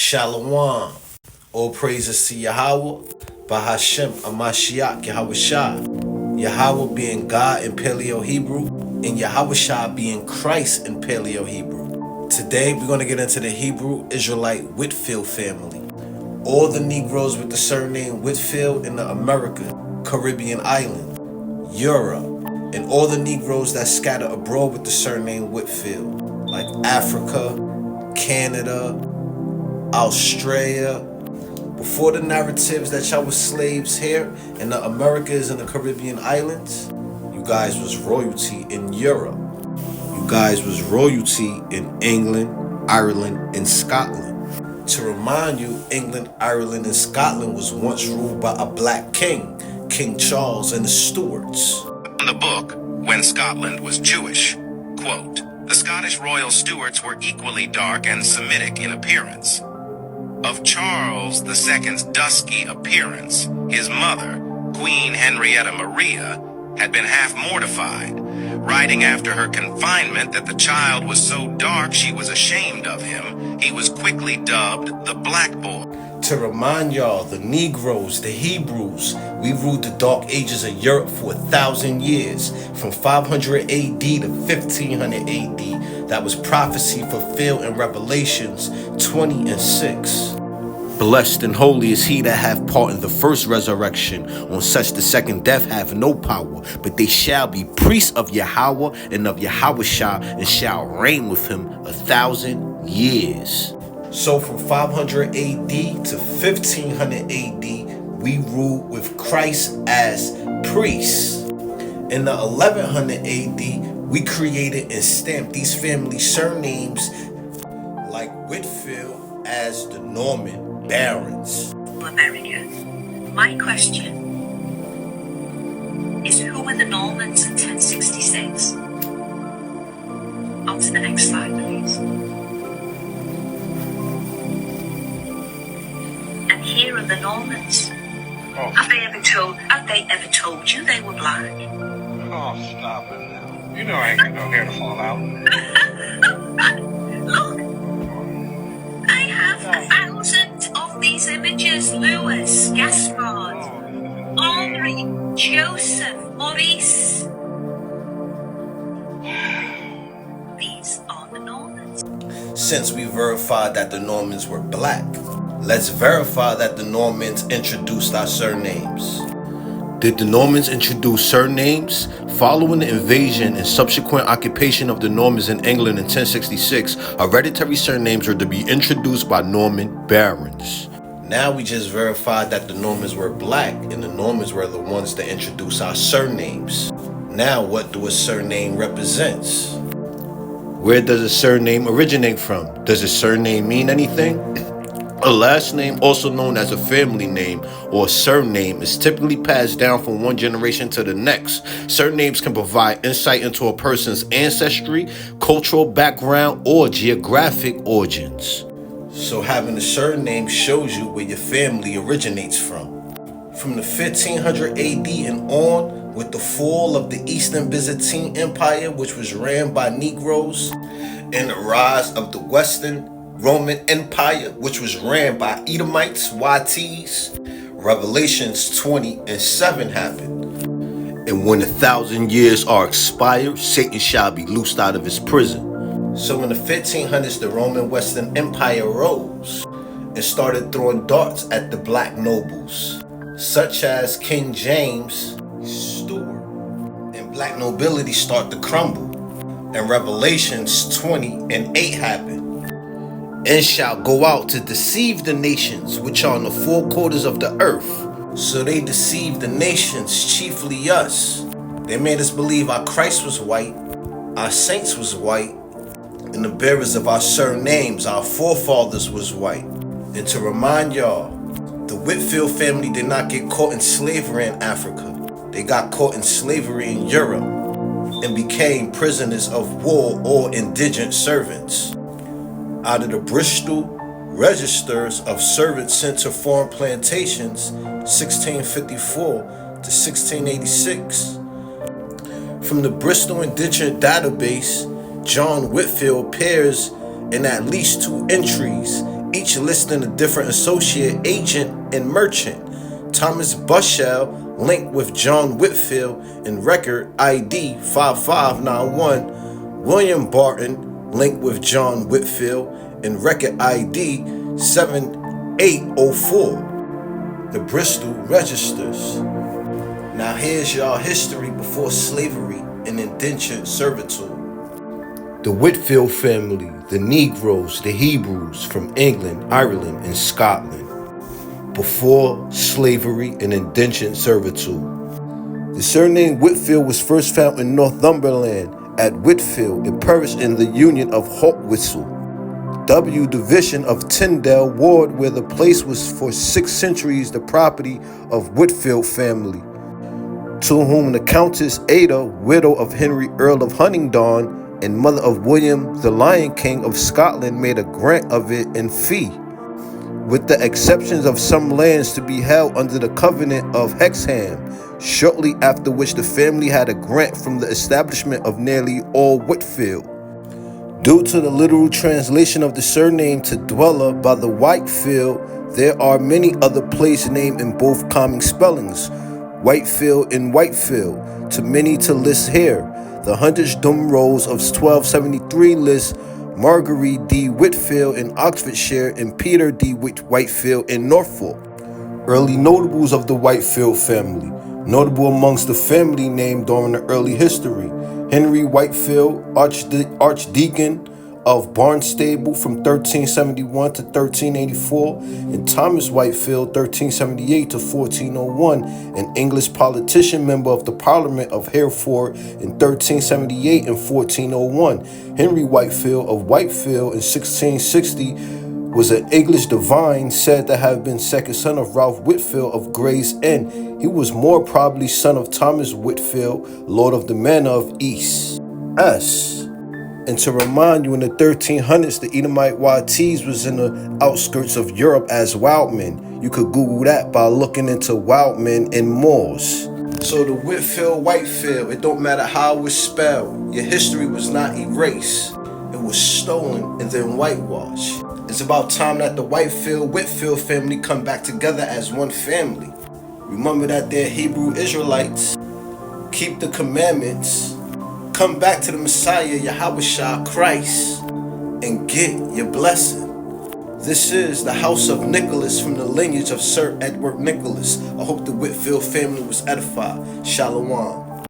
Shalom. All praises to Yahweh, Bahashem, Amashiach, Yahweh Shah. Yahweh being God in Paleo Hebrew, and Yahweh Shah being Christ in Paleo Hebrew. Today, we're going to get into the Hebrew Israelite Whitfield family. All the Negroes with the surname Whitfield in the America, Caribbean island, Europe, and all the Negroes that scatter abroad with the surname Whitfield, like Africa, Canada, Australia. Before the narratives that y'all was slaves here in the Americas and the Caribbean islands, you guys was royalty in Europe. You guys was royalty in England, Ireland, and Scotland. To remind you, England, Ireland, and Scotland was once ruled by a black king, King Charles and the Stuarts. In the book, When Scotland Was Jewish, quote, the Scottish royal Stuarts were equally dark and Semitic in appearance. Of Charles II's dusky appearance, his mother, Queen Henrietta Maria, had been half mortified, writing after her confinement that the child was so dark she was ashamed of him. He was quickly dubbed the Black Boy. To remind y'all, the Negroes, the Hebrews, we ruled the dark ages of Europe for 1,000 years, from 500 AD to 1500 AD. That was prophecy fulfilled in Revelations 20 and 6. Blessed and holy is he that hath part in the first resurrection. On such the second death have no power, but they shall be priests of Yahweh and of Yahweh Shah, and shall reign with him 1,000 years. So from 500 AD to 1500 AD, we ruled with Christ as priests. In the 1100 AD, we created and stamped these family surnames like Whitfield as the Norman barons. America. My question is, who were the Normans in 1066? On to the next slide, please. And here are the Normans. Oh. Have they ever told you they were black? Oh, stop it now. You know I ain't got no hair to fall out. Look, I have 1,000 of these images. Louis, Gaspard, Henri, Joseph, Maurice. These are the Normans. Since we verified that the Normans were black, let's verify that the Normans introduced our surnames. Did the Normans introduce surnames? Following the invasion and subsequent occupation of the Normans in England in 1066, hereditary surnames were to be introduced by Norman barons. Now we just verified that the Normans were black, and the Normans were the ones that introduced our surnames. Now what do a surname represents? Where does a surname originate from? Does a surname mean anything? A last name, also known as a family name or surname, is typically passed down from one generation to the next. Surnames can provide insight into a person's ancestry, cultural background, or geographic origins. So having a surname shows you where your family originates from. From the 1500 AD and on, with the fall of the Eastern Byzantine Empire, which was ran by Negroes, and the rise of the Western Roman Empire, which was ran by Edomites, YTs, Revelations 20 and 7 happened. And when 1,000 years are expired, Satan shall be loosed out of his prison. So in the 1500s, the Roman Western Empire rose and started throwing darts at the black nobles, such as King James, Stuart, and black nobility start to crumble. And Revelations 20 and 8 happened. And shall go out to deceive the nations which are in the four quarters of the earth. So they deceived the nations, chiefly us. They made us believe our Christ was white, our saints was white, and the bearers of our surnames, our forefathers, was white. And to remind y'all, the Whitfield family did not get caught in slavery in Africa. They got caught in slavery in Europe and became prisoners of war or indigent servants. Out of the Bristol Registers of Servants sent to foreign plantations, 1654 to 1686. From the Bristol Indenture Database, John Whitfield appears in at least 2 entries each listing a different associate, agent, and merchant. Thomas Bushell linked with John Whitfield in record ID 5591. William Barton linked with John Whitfield in record ID 7804. The Bristol Registers. Now here's y'all history before slavery and indentured servitude. The Whitfield family, the Negroes, the Hebrews from England, Ireland, and Scotland. Before slavery and indentured servitude. The surname Whitfield was first found in Northumberland at Whitfield. It perished in the Union of Hawkwhistle, W division of Tyndale Ward, where the place was for 6 centuries the property of Whitfield family, to whom the Countess Ada, widow of Henry Earl of Huntingdon and mother of William the Lion King of Scotland, made a grant of it in fee, with the exceptions of some lands to be held under the Covenant of Hexham, shortly after which the family had a grant from the establishment of nearly all Whitfield. Due to the literal translation of the surname to dweller by the Whitefield, there are many other place named in both common spellings, Whitefield and Whitefield, too many to list here. The Hundreds Dum Rolls of 1273 list Margery D. Whitfield in Oxfordshire and Peter D. Whitefield in Norfolk. Early notables of the Whitefield family. Notable amongst the family name during the early history: Henry Whitefield, Archdeacon of Barnstable from 1371 to 1384, and Thomas Whitefield, 1378 to 1401, an English politician, member of the Parliament of Hereford in 1378 and 1401. Henry Whitefield of Whitefield in 1660 was an English divine, said to have been second son of Ralph Whitfield of Gray's Inn. He was more probably son of Thomas Whitfield, Lord of the Manor of East. And to remind you, in the 1300s, the Edomite YTs was in the outskirts of Europe as wildmen. You could Google that by looking into wildmen and Moors. So the Whitfield, it don't matter how it was spelled. Your history was not erased. It was stolen and then whitewashed. It's about time that the Whitfield family come back together as one family. Remember that they're Hebrew Israelites. Keep the commandments. Come back to the Messiah, Yahushua Christ, and get your blessing. This is the house of Nicholas from the lineage of Sir Edward Nicholas. I hope the Whitfield family was edified. Shalom.